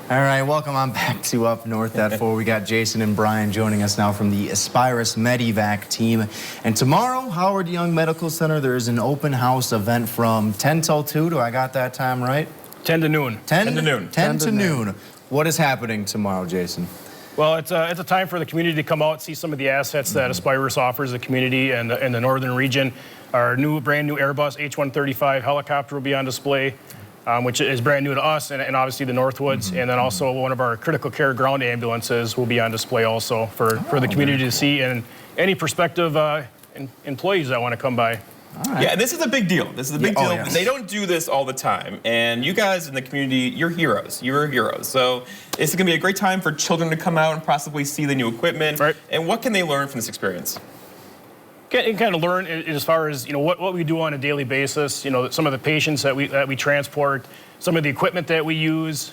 All right, welcome on back to Up North at 4. We got Jason and Brian joining us now from the Aspirus MedEvac team. And tomorrow, Howard Young Medical Center, there is an open house event from 10 till 2. Do I got that time right? 10 to noon. 10 to noon. 10 to noon. What is happening tomorrow, Jason? Well, it's a time for the community to come out, see some of the assets that Aspirus offers the community and in the northern region. Our brand new Airbus H-135 helicopter will be on display, which is brand new to us and obviously the Northwoods. And then also one of our critical care ground ambulances will be on display also for the community to see, and any prospective employees that want to come by. Right. Yeah, and this is a big deal. This is a big deal. Yes. They don't do this all the time. And you guys in the community, you're heroes. You're heroes. So it's going to be a great time for children to come out and possibly see the new equipment. Right. And what can they learn from this experience? And kind of learn as far as, what we do on a daily basis, some of the patients that we transport, some of the equipment that we use.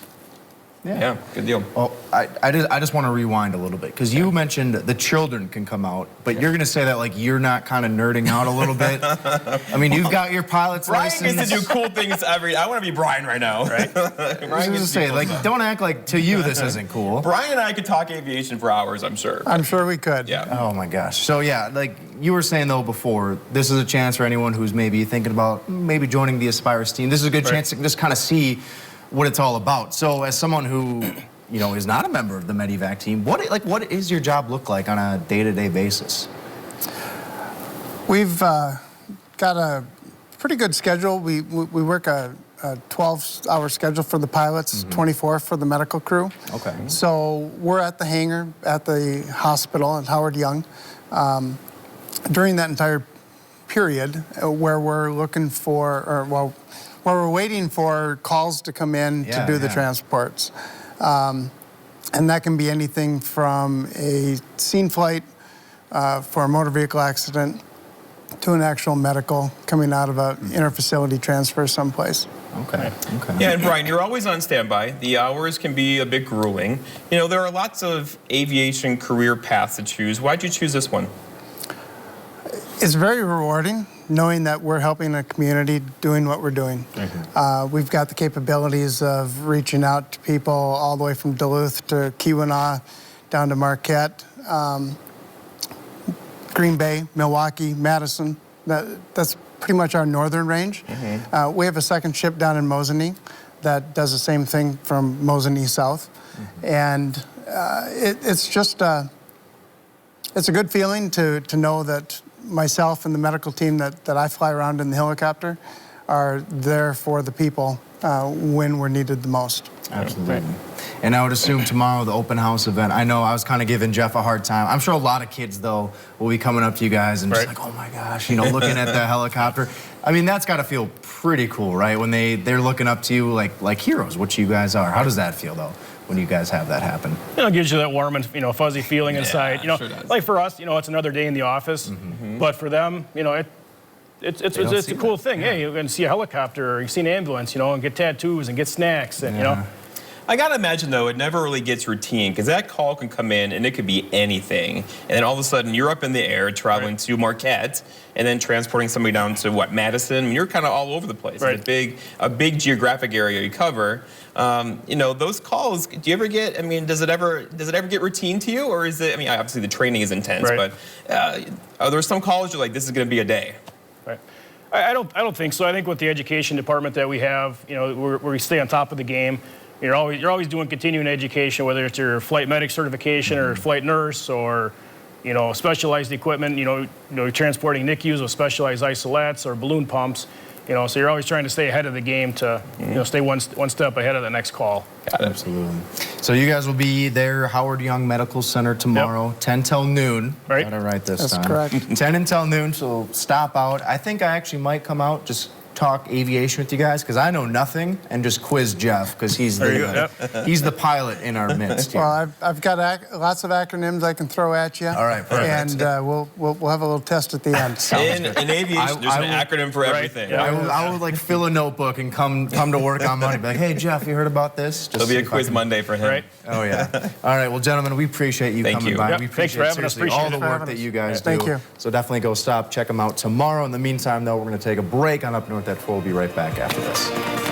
Yeah, good deal. Well, I just want to rewind a little bit, because you mentioned the children can come out, but you're going to say that like you're not kind of nerding out a little bit. I mean, you've got your pilot's license. Brian gets to do cool things I want to be Brian right now. Right? I was going to say, like, don't act like to you this isn't cool. Brian and I could talk aviation for hours, I'm sure. I'm sure we could. Yeah. Oh my gosh. So yeah, like you were saying though before, this is a chance for anyone who's maybe thinking about maybe joining the Aspirus team. This is a good chance to just kind of see what it's all about. So as someone who, is not a member of the MedEvac team, what is your job look like on a day-to-day basis? We've got a pretty good schedule. We work a 12-hour schedule for the pilots, 24 for the medical crew. Okay. So we're at the hangar at the hospital at Howard Young during that entire period where we're looking for, where we're waiting for calls to come in to do the transports. And that can be anything from a scene flight for a motor vehicle accident to an actual medical coming out of an interfacility transfer someplace. Okay. Yeah, and Brian, you're always on standby. The hours can be a bit grueling. There are lots of aviation career paths to choose. Why'd you choose this one? It's very rewarding knowing that we're helping a community doing what we're doing. We've got the capabilities of reaching out to people all the way from Duluth to Keweenaw, down to Marquette, Green Bay, Milwaukee, Madison. That's pretty much our northern range. We have a second ship down in Mosinee that does the same thing from Mosinee south. And it's just, it's a good feeling to know that myself and the medical team that I fly around in the helicopter are there for the people when we're needed the most. Absolutely. And I would assume tomorrow, the open house event, I know I was kind of giving Jeff a hard time. I'm sure a lot of kids, though, will be coming up to you guys and just like, oh my gosh, looking at the helicopter. I mean, that's got to feel pretty cool, right? When they're looking up to you like heroes, which you guys are. How does that feel, though, when you guys have that happen? It gives you that warm and fuzzy feeling inside. Sure does. Like for us, it's another day in the office, but for them, it's a cool thing. Hey, you can see a helicopter, or you see an ambulance, and get tattoos and get snacks, and I gotta imagine though, it never really gets routine, because that call can come in and it could be anything, and then all of a sudden you're up in the air traveling to Marquette, and then transporting somebody down to Madison. I mean, you're kind of all over the place. It's a big geographic area you cover. Those calls, do you ever get? I mean, does it ever get routine to you, or is it? I mean, obviously the training is intense, but are there some calls you're like, this is going to be a day? Right. I don't think so. I think with the education department that we have, where we stay on top of the game. You're always doing continuing education, whether it's your flight medic certification or flight nurse, or specialized equipment. You're transporting NICUs with specialized isolettes or balloon pumps. So you're always trying to stay ahead of the game to stay one step ahead of the next call. Absolutely. So you guys will be there, Howard Young Medical Center tomorrow, 10 till noon. Right. Got it right this time. That's correct. 10 until noon. So stop out. I think I actually might come out just talk aviation with you guys, because I know nothing, and just quiz Jeff, because he's the pilot in our midst here. Well, I've got lots of acronyms I can throw at you. All right, perfect. And we'll have a little test at the end. In aviation, there's an acronym for everything. Yeah. I will like fill a notebook and come to work on Monday. Be like, hey Jeff, you heard about this? It'll be a quiz Monday for him. Right. Oh yeah. All right. Well, gentlemen, we appreciate you coming by. Yep. We Thanks appreciate for having us. seriously all the work that you guys do. Thank you. So definitely go check them out tomorrow. In the meantime, though, we're going to take a break on Up North at 4. We'll be right back after this.